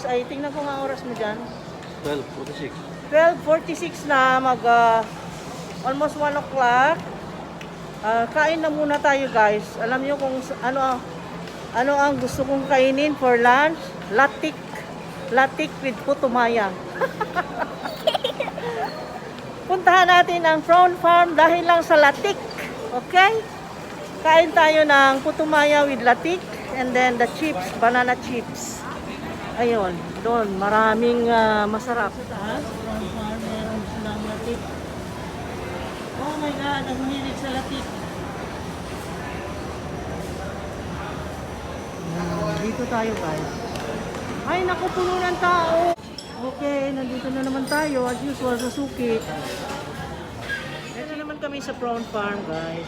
ay tingnan ko nga oras mo dyan. 12:46. 12:46 na, almost 1 o'clock. Kain na muna tayo guys. Alam niyo kung ano ang gusto kong kainin for lunch? Latik. Latik with putumaya. Puntahan natin ang prawn farm dahil lang sa latik. Okay? Kain tayo ng putumaya with latik and then the chips, banana chips. Ayun, doon maraming masarap. Sa taas, prawn farm, meron silang latik. Oh my God, ang mahilig sa latik. Dito tayo guys. Ay, naku, puno ng tao. Okay, nandito na naman tayo. As usual, sa suki. Ito naman kami sa prawn farm guys.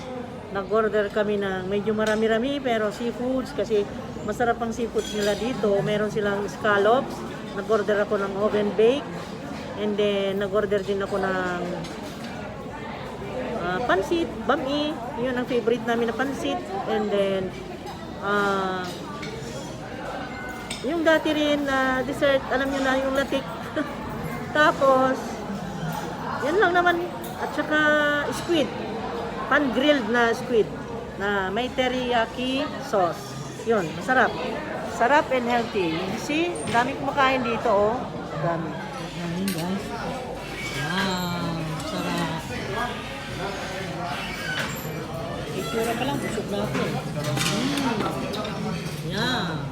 Nag-order kami ng medyo marami-rami pero seafoods kasi masarap ang seafoods nila dito. Meron silang scallops. Nag-order ako ng oven bake. And then, nag-order din ako ng pansit, bami. Yun ang favorite namin na pansit. And then, yung dati rin na dessert, alam nyo na yung latik. Tapos, yan lang naman. At saka squid. Pan-grilled na squid. Na may teriyaki sauce. Yun, masarap. Sarap and healthy. See, dami kumakain dito, oh. Dami. Dami, guys. Wow, sarap. Itura pa lang, busog na ako. Yeah.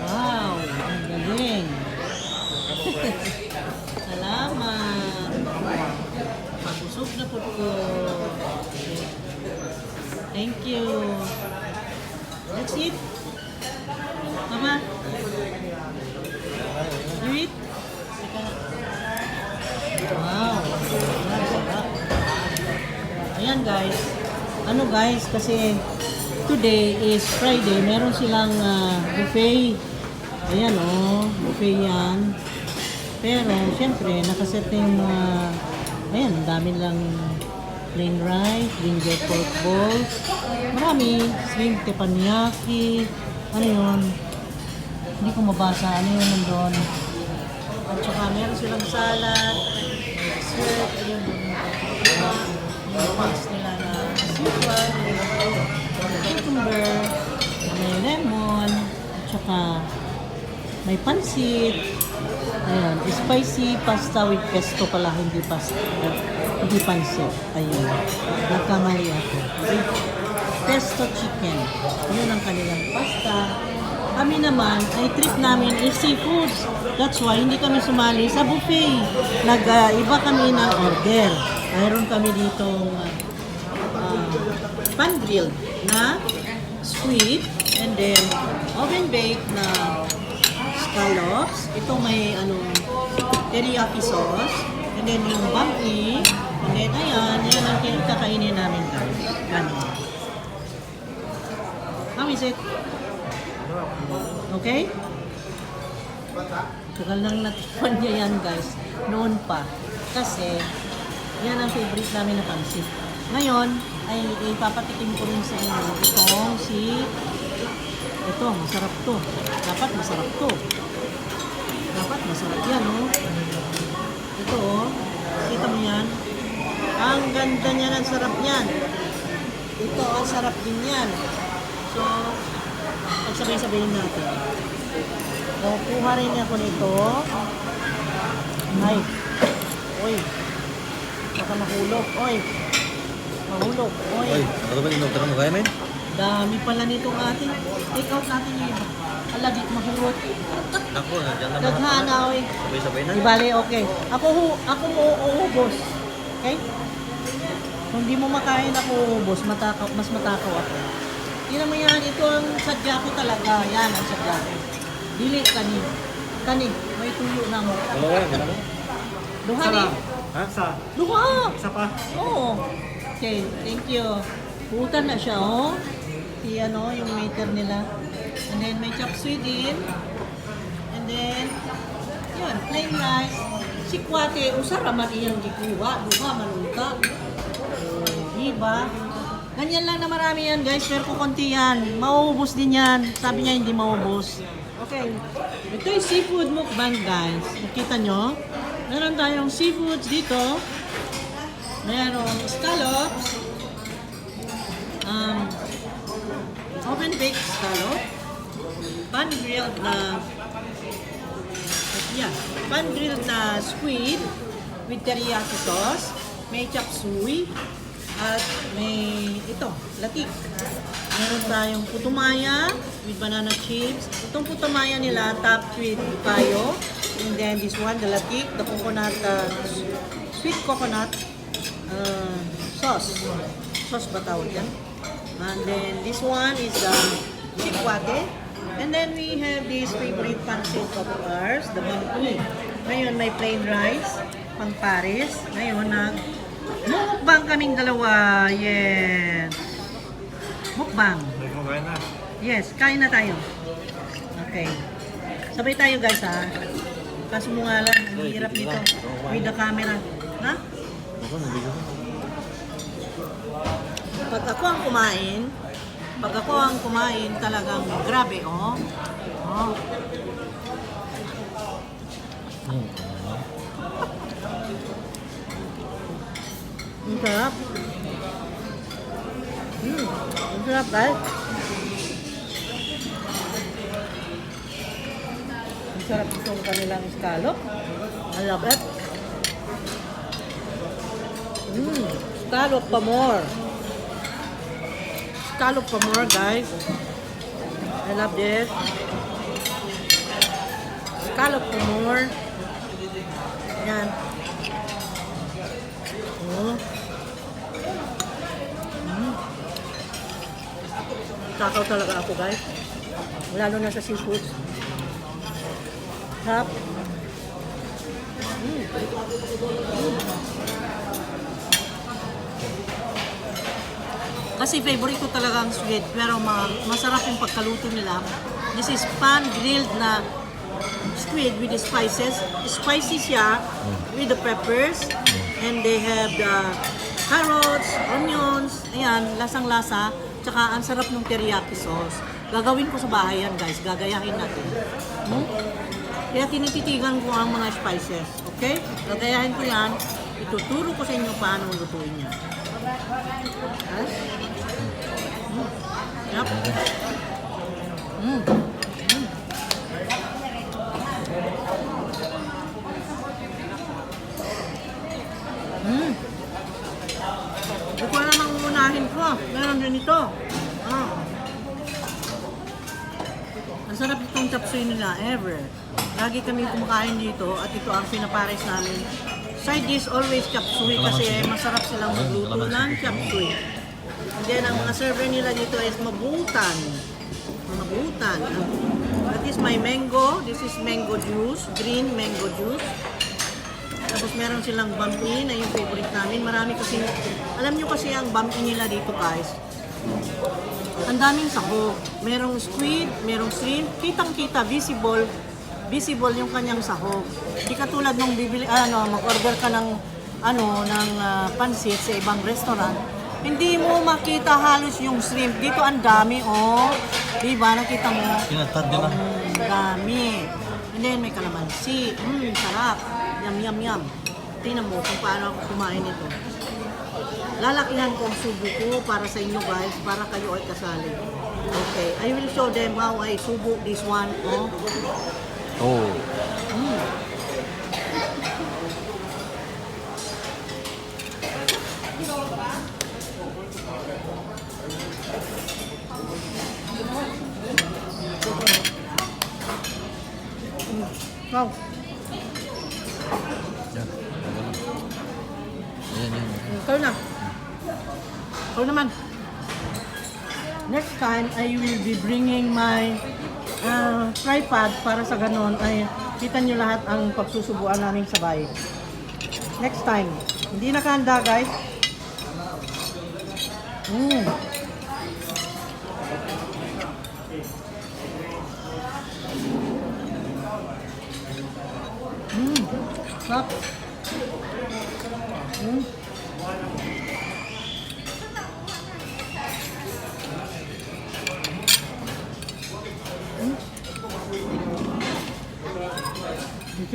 Wow, ang galing. Salamat. Pagusog na po ko. Thank you. That's it. Mama. You eat? Wow. Ayan guys. Ano guys, kasi today is Friday, meron silang buffet. Ayan buffet yan. Pero, syempre, nakaset na yung ayan, ang dami lang plain rice, ginger pork balls, marami, shrimp teppanyaki, ano yun, hindi ko mabasa, ano yun nandun. At saka meron silang salad, dessert, ayun, yung pass nila na super, cucumber, may lemon, at saka may pansit, ayun, spicy pasta with pesto pala, hindi pasta, hindi pansit, ayun, nagkamali ako, with pesto chicken, yun ang kanilang pasta. Kami naman, ay trip namin is seafoods, that's why hindi kami sumali sa buffet, iba kami na order, mayroon kami ditong pan-grilled na squid, and then oven baked na scallops. Ito may teriyaki sauce, and then yung bami, and then ayan, yan ang kinakakainin namin guys. Ganun. How is it? Okay? Tagal nang natikman niya yan guys, noon pa. Kasi, yan ang favorite namin na pansit. Ngayon, ay ipapatikim ko rin sa inyo ito, masarap to. Dapat masarap to. Dapat masarap yan, Ito, kita mo yan. Ang ganda niyan, ang sarap niyan. Ito, ang sarap din yan. So, pagsabay-sabayin natin. So, kuha rin ako nito. Ay. Oy. Baka mahulog. Oy. Mahulog. Oy. Oy, ano ba yung mo kaya, men? Dami pala nitong ating. Take out natin yun. Alagi, mahulog. Ako, nandiyan naman. Daghana, oy. Sabay-sabay na. Ibali, okay. Ako uuubos. Okay? Kung di mo makain ako uubos, mas matakaw ako. Tingnan mo yan, ito ang sadya ko talaga. Yan ang sadya ko. Dili, kani. May tuyo na mo. Dalawa yan, dalawa. Duha ni. Ha? Isa. Duha! Isa pa. Oo. Okay, thank you. Putan na siya, yung waiter nila. And then may chop suey din. And then, yun, plain rice. Si Kwate, usara man iyang gikuha. Duha, manunta. Diba? Ganyan lang na marami yan guys, pero kukunti yan. Mauubos din yan. Sabi niya hindi maubos. Okay. Ito yung seafood mukbang, guys. Nakita nyo? Meron tayong seafoods dito. Merong scallops. Oven baked scallop. Pan-grilled na pan-grilled na squid with teriyaki sauce. May chop suey. At may ito, latik. Meron tayong putumaya with banana chips. Itong putumaya nila, topped with payo. And then this one, the latik, the coconut, sweet coconut sauce. Sauce ba tawag yan? And then this one is the chikwate. And then we have this favorite pancit of ours, the bangki. Ngayon may plain rice, pang Paris. Ngayon mukbang kaming dalawa. Yes. Mukbang. Nagmamay na. Yes, kain na tayo. Okay. Sabay tayo guys ha. Kaso mo nga lang, ang hirap nito. With the camera. Ha? Ako, nabigyan ko. Pag ako ang kumain, talagang grabe, oh. Oh. Ang sarap. Ang sarap, guys. Ang sarap itong kanilang scallop. I love it. Scallop pa more. Scallop pa more, guys. I love this. Scallop pa more. Yan. Oh. Takaw talaga ako, guys. Lalo na sa seafood. Sarap. Kasi favorite ko talaga ang sweet, pero masarap yung pagkaluto nila. This is pan-grilled na squid with the spices. Spicy siya with the peppers. And they have the carrots, onions. Ayan, lasang-lasa. Tsaka ang sarap ng teriyaki sauce. Gagawin ko sa bahay yan, guys. Gagayahin natin. Kaya tinititigan ko ang mga spices. Okay? Gagayahin ko yan. Ituturo ko sa inyo paano lutuin yan. Yes? Yep. Ito na lang unahin ko. Meron din ito. Ang sarap itong chop suey nila ever. Lagi kami kumakain dito at ito ang pinapares namin. Side dish always chop suey kasi masarap silang magluto ng chop suey. And then ang mga server nila dito is mabutan. Mabutan. That is my mango. This is mango juice. Green mango juice. Tapos meron silang bami na yung favorite namin. Marami kasi, alam nyo kasi ang bami nila dito guys. Ang daming sahog. Merong squid, merong shrimp. Kitang-kita, visible yung kanyang sahog. Di katulad nung bibili, mag-order ka ng pansit sa ibang restaurant. Hindi mo makita halos yung shrimp. Dito ang dami, oh. Diba? Nakita mo? Pinatad nila. Dami. And then may kalamansi. Sarap. Yum, yum, yum. Tingnan mo kung paano ako kumain ito. Lalakihan ko ang subo ko para sa inyo guys, para kayo ay kasali. Okay, I will show them how I subo this one. Oh. Wow. Ikaw na. Ikaw naman. Next time, I will be bringing my tripod para sa ganon ay kita nyo lahat ang pagsusubuan namin sabay. Next time. Hindi nakahanda guys. Sarap.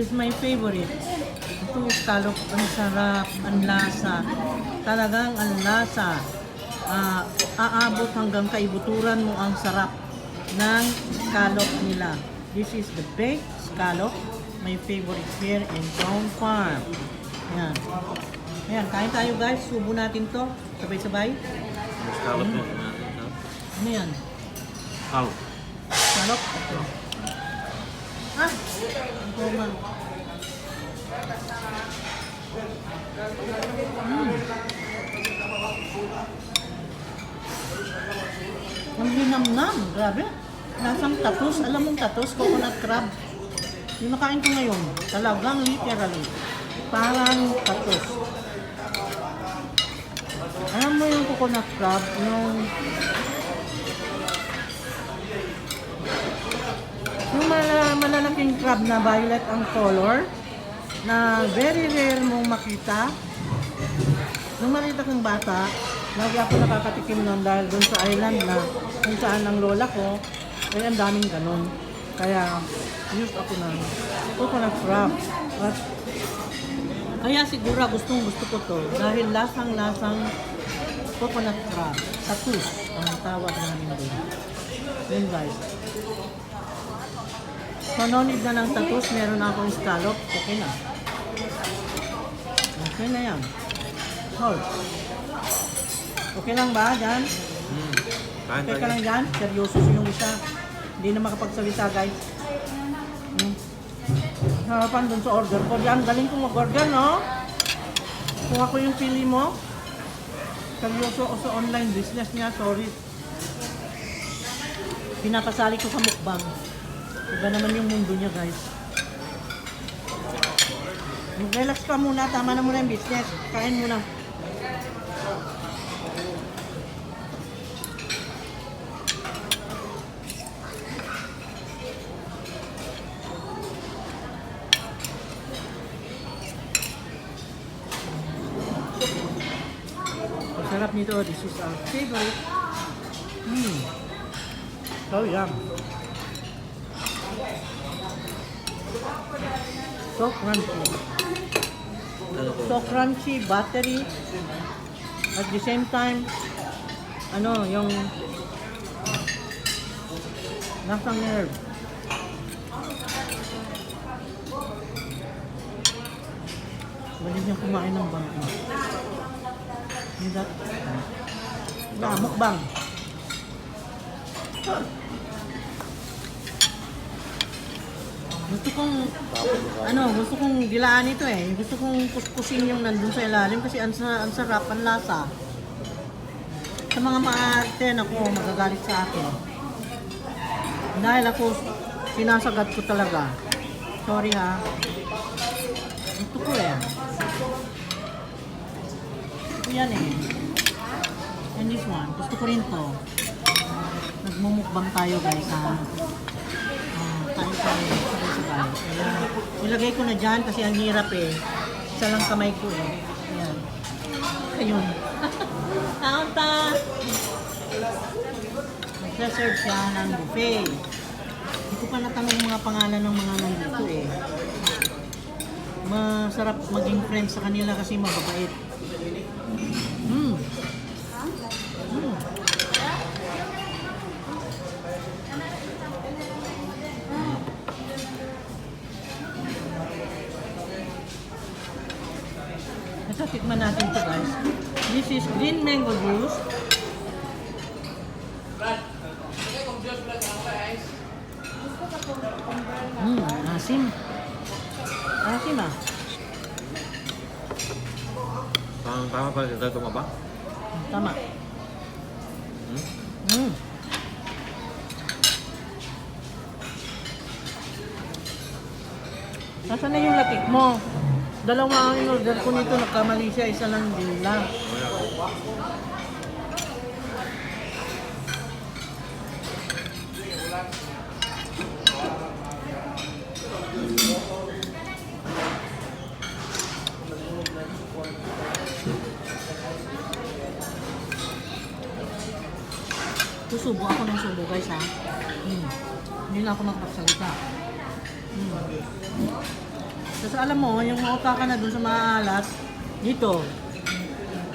This is my favorite. Itong scallop, ang sarap, ang lasa. Talagang ang lasa. Aabot hanggang kaibuturan mo ang sarap ng scallop nila. This is the baked scallop. My favorite here in Town Farm. Ayan. Ayan, kain tayo guys. Subo natin to. Sabay-sabay. Scallop niya. Ano yan? Scallop. Scallop? Ito. Ito man. Ang linamnam. Grabe. Lasang tatus. Alam mong tatus? Coconut crab. Yung nakain ko ngayon. Talagang literally. Parang tatus. Alam mo yung coconut crab? Yung malalaking crab na violet ang color na very rare mong makita. Nung malita kong bata, lagi ako nakakatikim nun dahil dun sa island na kung saan ang lola ko, ay ang daming ganun. Kaya, used ako na coconut crab. At, kaya siguro gusto ko to dahil lasang-lasang coconut crab. Tatus ang tawag namin din. Yun guys. So, no need na ng tatus, meron na akong scallop, okay na. Okay na yan. Hold. Okay lang ba dyan? Kain Okay tayo. ka lang dyan? Seryoso yung isa. Hindi na makapagsalita guys. Harapan dun sa order ko. Diyan, galing kong mag-order, no? Kung ako yung pili mo, seryoso ako sa online business niya, sorry. Pinapasali ko sa mukbang. Iba naman yung mundo niya, guys. Relax ka muna, tama na muna yung business. Kain muna. Ang sarap nito, this is our favorite. So yum. So crunchy. So crunchy, buttery. At the same time, yung lasang herb. Balik niyang kumain ng bangko. Mukbang. Gusto kong dilaan ito eh. Gusto kong kuskusin yung nandun sa ilalim kasi ang sarap, ang lasa. Sa mga maarte ako, magagalit sa akin. Dahil ako, sinasagat ko talaga. Sorry ha. Gusto ko eh. Ito yan eh. And this one, gusto ko rin to. Nagmumukbang tayo guys ha. Kain tayo sabay-sabay. Ayan. Ilagay ko na dyan kasi ang hirap eh. Isa lang kamay ko eh. Ayan. Ayun. Kaunta! Nagsaserve siya ng buffet. Hindi ko pa natanong yung mga pangalan ng mga nandito eh. Masarap maging friends sa kanila kasi mababait. Ito, tikman natin ito guys. This is green mango juice. Asim. Asim ah. Tama pa kita tumaba? Tama. Nasaan na yung latik mo? Dalawa ang in-order ko nito, nagkamali siya, isa lang din lang. Susubo ako ng subo guys ha. Hindi na ako magpagsalita. Kasi alam mo, yung mauta ka na dun sa maalat, dito.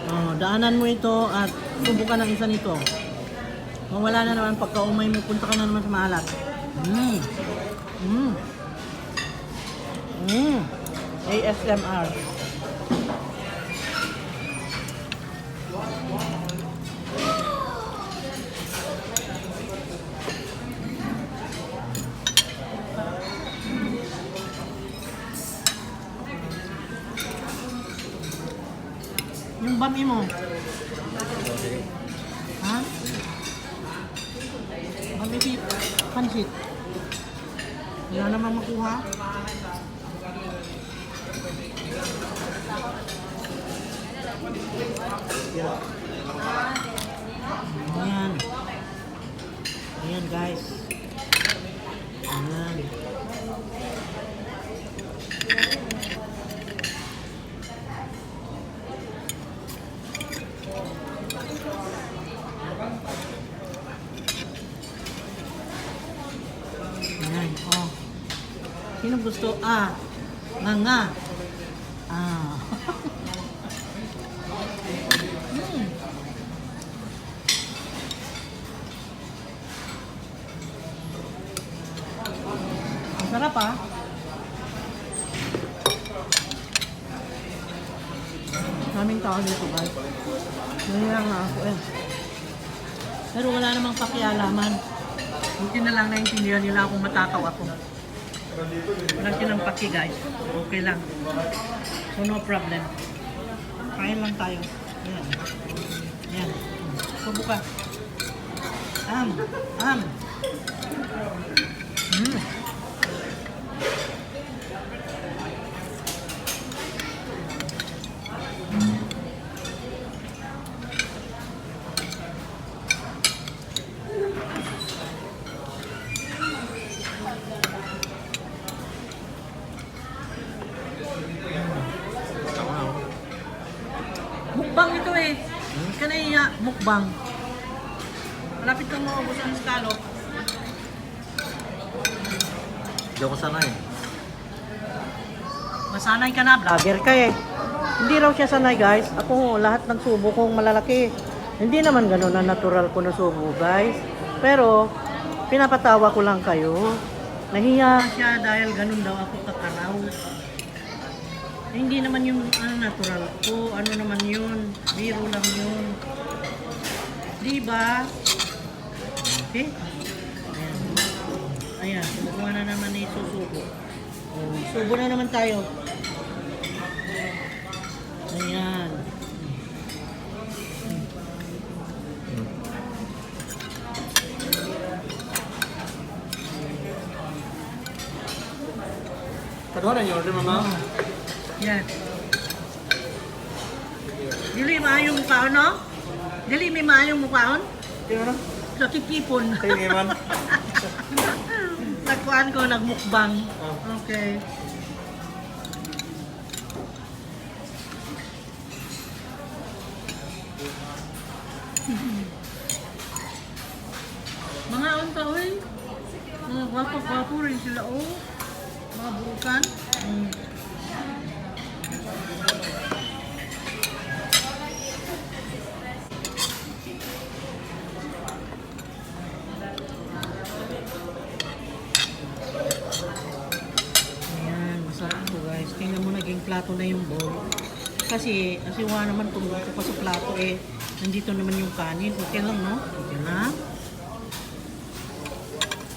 Oh, daanan mo ito at subukan ng isa nito. Kung wala na naman, pagka umay mo, punta ka na naman sa maalat. ASMR. Yung bami mo. Ha? Bami beef. Pansit. Wala namang makuha. Ayan. Ayan guys. Ayan. Ayan. Oh. Sino gusto? Nga. Ang sarap Daming tao dito guys. Nangyayang na ako Pero wala namang pakialaman. Buti na lang naintindihan nila kung matakaw ako. Walang tinampaki guys. Okay lang. So no problem. Kain lang tayo. Ayan. Ayan. Subuka. Mukbang ito Kanaya mukbang. Malapit kang maubos ang scallop. Hindi ako sanay. Masanay ka na, vlogger ka Hindi raw siya sanay guys. Ako lahat ng subo kong malalaki. Hindi naman ganun na natural ko na subo guys. Pero pinapatawa ko lang kayo. Nahiya siya dahil ganun daw ako kakaraw. Hindi naman yung natural ko. Ano naman yun? Biro lang yun. Diba? Okay? Ayan. Kumukuha na naman ni susubo. Subo na naman tayo. Ayan. Kadua na yung order, mama? Yan. Dili maayong mukhaon, no? Dili may maayong mukhaon? Kaya na? Nakikipon. Kayo naman. Nagkuhan ko, nagmukbang. Okay. Mga unta, oy. Mga gwapo-gwapo rin sila, Mga bukan. Tingnan mo naging plato na yung bowl. Kasi wala naman tumuto pa sa plato nandito naman yung kanin. Okay lang, no? Okay na.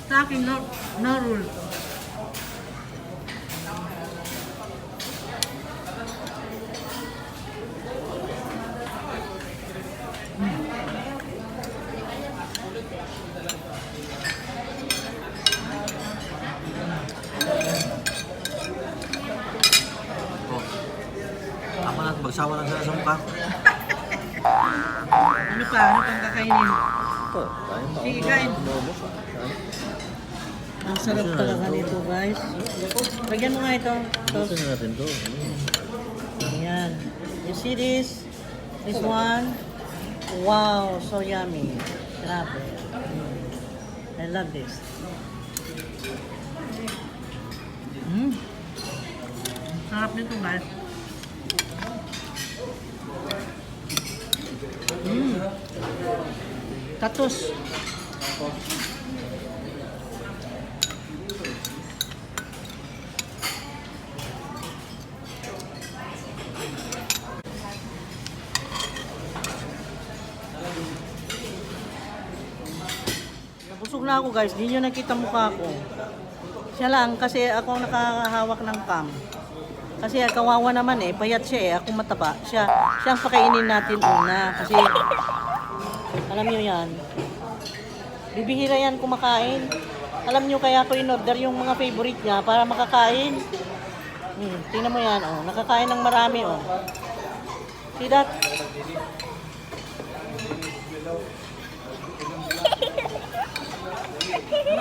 Sa akin, no rule. Magsawa lang sana sa mukha. Ano pang kakainin? Ito, kain ba? Sige, kain. Ang sarap talaga nito, guys. Lagyan mo nga ito. Gusto na natin ito. Ayan. You see this? This one? Wow, so yummy. Grabe. I love this. Sarap nito guys. Tatos. Busog na ako guys, di nyo nakita mukha ko. Siya lang kasi ako nakahawak ng cam. Kasi kawawa naman eh, payat siya eh, ako mataba. Siya ang pakainin natin una kasi alam nyo yan. Bibihira yan kumakain. Alam nyo kaya ko in-order yung mga favorite niya para makakain. Tingnan mo yan, oh, nakakain ng marami oh. See that?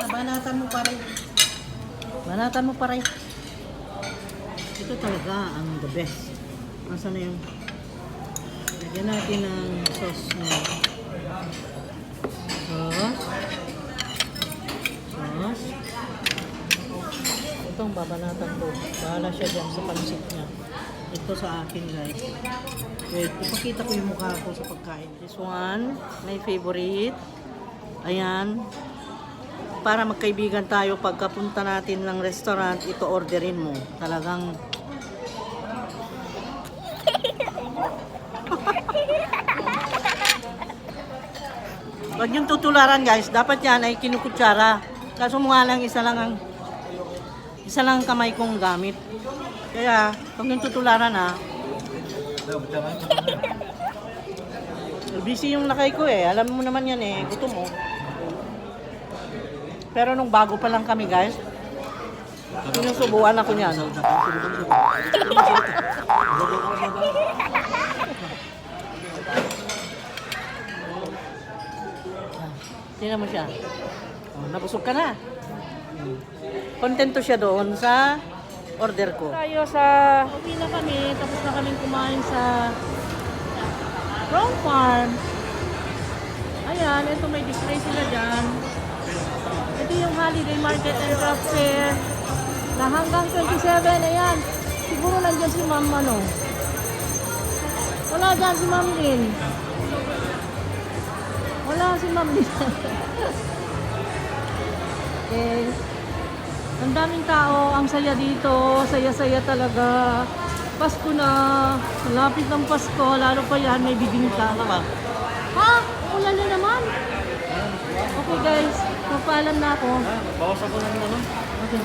Banatan mo pa rin. Banatan mo pa rin. Ito talaga ang the best. Nasaan na yung lagyan natin ng sauce na sauce. Itong babanatan ko. Bahala siya dyan sa pansit niya. Ito sa akin guys. Wait, ipakita ko yung mukha ko sa pagkain. This one, my favorite. Ayan. Para magkaibigan tayo pagkapunta natin ng restaurant, ito orderin mo. Talagang wag yung tutularan guys, dapat yan ay kinukutsara. Kaso mga lang isa lang ang kamay kong gamit. Kaya pag yung tutularan busy yung lakay ko eh. Alam mo naman yan eh, gutom mo. Pero nung bago pa lang kami guys, sinusubuan ako niyan. Tingnan mo siya. Oh, nabusog ka na. Kontento siya doon sa order ko. Tayo sa uwi na kami, tapos na kaming kumain sa Brown Farm. Ayan, ito may display sila dyan. Ito yung Holiday Market and Craft Fair na hanggang 27, ayan. Siguro nandyan si Ma'am ano. Wala dyan si Ma'am Lynn. Wala si Ma'am Lynn. Okay. Ang daming tao, ang saya dito, saya-saya talaga. Pasko na, malapit ng Pasko, lalo pa yan, may bibingka. Ha? Ulan na naman? Okay guys, magpaalam na ako. Bawas ako ng ano? Okay.